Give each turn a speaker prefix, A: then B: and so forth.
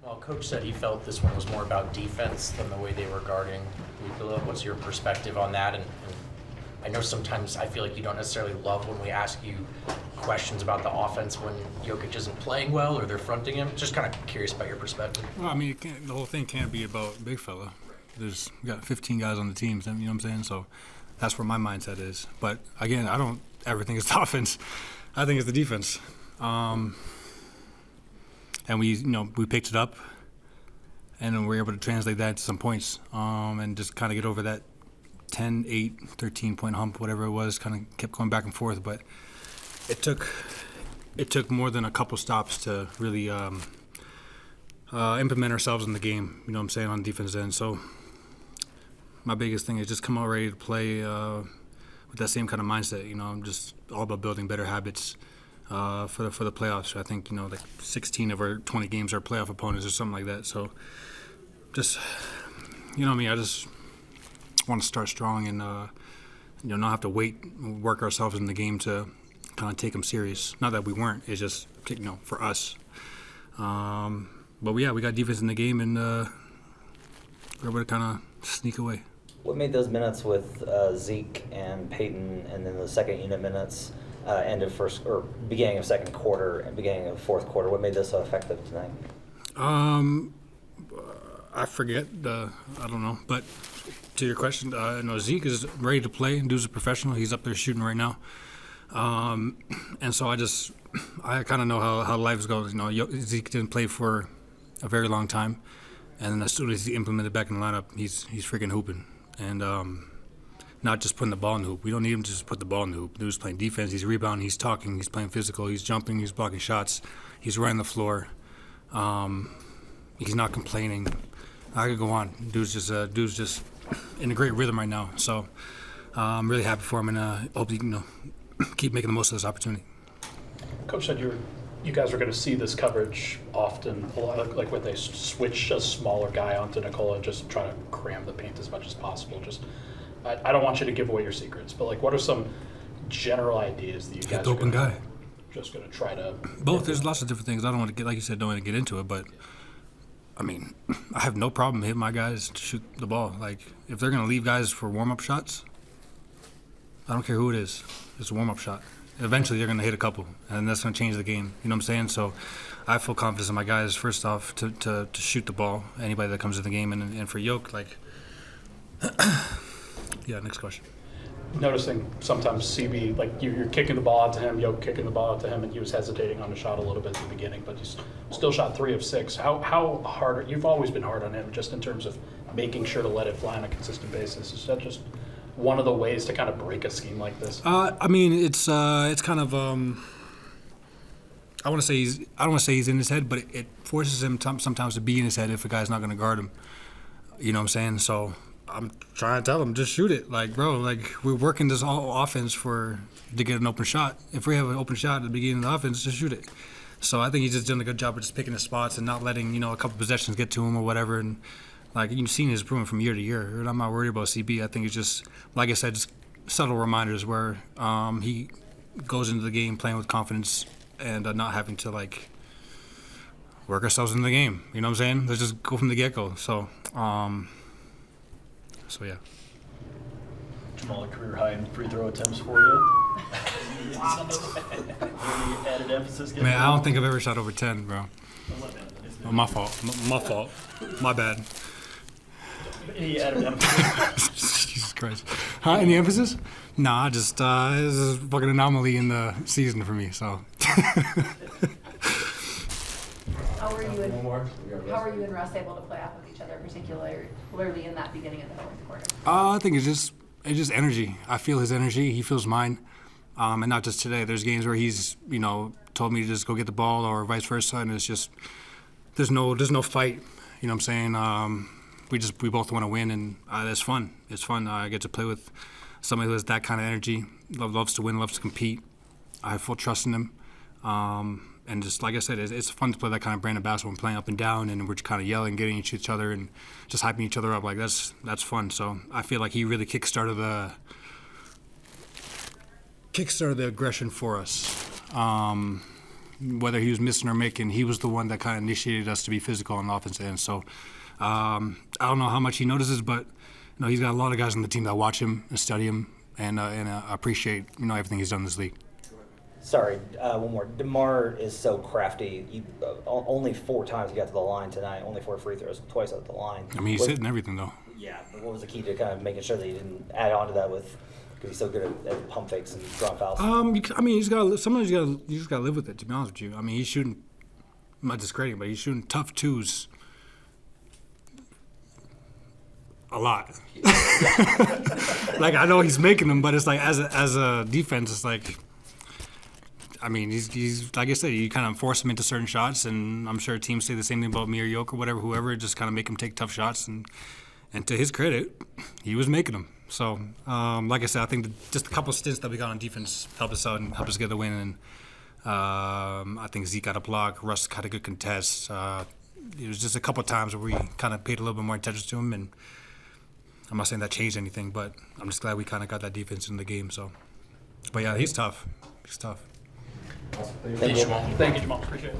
A: Well, Coach said he felt this one was more about defense than the way they were guarding Nikola. What's your perspective on that? And I know sometimes I feel like you don't necessarily love when we ask you questions about the offense when Jokic isn't playing well or they're fronting him. Just kind of curious about your perspective.
B: Well, I mean, the whole thing can't be about big fella. We got 15 guys on the team, you know what I'm saying? So that's where my mindset is. But again, I don't ever think it's the offense. I think it's the defense. And we picked it up, and then we were able to translate that to some points, and just kind of get over that 10, 8, 13-point hump, whatever it was. Kind of kept going back and forth, but it took more than a couple stops to really implement ourselves in the game. You know what I'm saying, on the defense end. So my biggest thing is just come out ready to play with that same kind of mindset. You know, I'm just all about building better habits. For the playoffs. I think, like 16 of our 20 games are playoff opponents or something like that. So just, I just want to start strong and, not have to work ourselves in the game to kind of take them serious. Not that we weren't, it's just, for us. But yeah, we got defense in the game and we're able to kind of sneak away.
C: What made those minutes with Zeke and Peyton and then the second unit minutes end of first or beginning of second quarter and beginning of fourth quarter? What made this so effective tonight?
B: I forget. I don't know. But to your question, Zeke is ready to play. Dude's a professional. He's up there shooting right now. And so I kind of know how life goes. Zeke didn't play for a very long time, and then as soon as he implemented back in the lineup, he's freaking hooping. And not just putting the ball in the hoop. We don't need him to just put the ball in the hoop. Dude's playing defense. He's rebounding. He's talking. He's playing physical. He's jumping. He's blocking shots. He's running the floor. He's not complaining. I could go on. Dude's just in a great rhythm right now. So I'm really happy for him, and hope he can keep making the most of this opportunity.
D: Coach said you guys are going to see this coverage often, a lot like when they switch a smaller guy onto Nikola, just try to cram the paint as much as possible. I don't want you to give away your secrets, but what are some general ideas that you guys are going to try to...
B: Both. There's lots of different things. I don't want to get, like you said, don't want to get into it, but I mean, I have no problem hitting my guys to shoot the ball. If they're going to leave guys for warm-up shots, I don't care who it is. It's a warm-up shot. Eventually, they're going to hit a couple, and that's going to change the game. You know what I'm saying? So I have full confidence in my guys, first off, to shoot the ball, anybody that comes to the game. And for Yoke, yeah, next question.
D: Noticing sometimes CB, you're kicking the ball out to him, Yoke kicking the ball out to him, and he was hesitating on the shot a little bit at the beginning, but he's still shot 3 of 6. How hard, you've always been hard on him just in terms of making sure to let it fly on a consistent basis. Is that just one of the ways to kind of break a scheme like this?
B: I mean, it's kind of, I don't want to say he's in his head, but it forces him sometimes to be in his head if a guy's not going to guard him. You know what I'm saying? So I'm trying to tell him, just shoot it. We're working this all offense to get an open shot. If we have an open shot at the beginning of the offense, just shoot it. So I think he's just doing a good job of just picking his spots and not letting, a couple possessions get to him or whatever. And you've seen his improvement from year to year. And I'm not worried about CB. I think it's just, like I said, just subtle reminders where he goes into the game playing with confidence and not having to work ourselves into the game. You know what I'm saying? Let's just go from the get-go. So yeah.
E: Jamal, a career high in free throw attempts for you. Any added emphasis?
B: Man, I don't think I've ever shot over 10, bro. Oh, my fault. My bad.
E: Any added emphasis?
B: Jesus Christ. Any emphasis? Nah, just this is a fucking anomaly in the season for me. So.
F: How were you and Russ able to play off of each other, particularly in that beginning of the fourth quarter?
B: I think it's just energy. I feel his energy. He feels mine. And not just today. There's games where he's, told me to just go get the ball or vice versa, and it's just there's no fight. You know what I'm saying? We both want to win, and it's fun. It's fun. I get to play with somebody who has that kind of energy, loves to win, loves to compete. I have full trust in him. And just like I said, it's fun to play that kind of brand of basketball and playing up and down, and we're just kind of yelling, getting at each other, and just hyping each other up. That's fun. So I feel like he really kickstarted the aggression for us. whether he was missing or making, he was the one that kind of initiated us to be physical on the offensive end. So I don't know how much he notices, but he's got a lot of guys on the team that watch him and study him and appreciate everything he's done in this league.
C: Sorry, one more. DeMar is so crafty. Only 4 times he got to the line tonight. Only 4 free throws, twice at the line.
B: I mean, he's hitting everything though.
C: Yeah, but what was the key to kind of making sure that you didn't add on to that with, because he's so good at pump fakes and drawing fouls?
B: I mean, sometimes you just got to live with it. To be honest with you, I mean, he's shooting. I'm not discrediting, but he's shooting tough twos. A lot. Like, I know he's making them, but it's like as a defense, it's like. I mean, he's like I said, you kind of force him into certain shots, and I'm sure teams say the same thing about me or Yoke or whoever, just kind of make him take tough shots. And to his credit, he was making them. So, like I said, I think just a couple stints that we got on defense helped us out and helped us get the win. And I think Zeke got a block, Russ got a good contest. It was just a couple times where we kind of paid a little bit more attention to him, and I'm not saying that changed anything, but I'm just glad we kind of got that defense in the game. So, but yeah, he's tough. He's tough.
A: Thank you, Jamal.
D: Thank you, Jamal. Appreciate it.